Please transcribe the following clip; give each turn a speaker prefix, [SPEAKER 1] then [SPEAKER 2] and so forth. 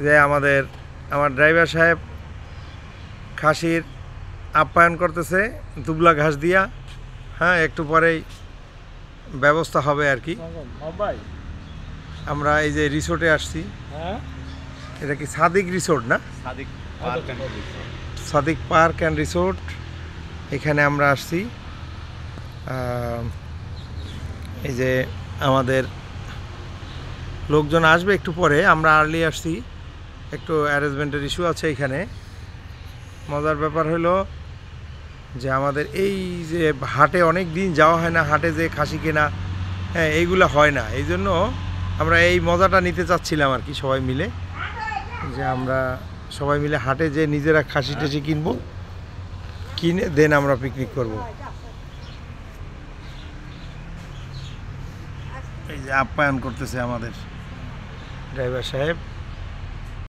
[SPEAKER 1] যে আমার ড্রাইভার সাহেব খাসির আপ্যায়ন করতেছে দুবলা ঘাস দিয়া। হ্যাঁ, একটু পরেই ব্যবস্থা হবে আর কি। আমরা এই যে রিসোর্টে আসছি। এটা কি সাদিক রিসোর্ট না? সাদিক পার্ক অ্যান্ড রিসোর্ট, এখানে আমরা আসছি। এই যে আমাদের লোকজন আসবে একটু পরে, আমরা আর্লি আসছি, একটু অ্যারেঞ্জমেন্টের ইস্যু আছে এখানে। মজার ব্যাপার হলো যে আমাদের এই যে হাটে অনেক দিন যাওয়া হয় না, হাটে যে খাসি কেনা, হ্যাঁ এইগুলো হয় না। এই জন্য আমরা এই মজাটা নিতে চাচ্ছিলাম আর কি, সবাই মিলে, যে আমরা সবাই মিলে হাটে যে নিজেরা খাসি টাসি কিনবো, কিনে দেন আমরা পিকনিক করব। এই যে আপ্যায়ন করতেছে আমাদের ড্রাইভার সাহেব।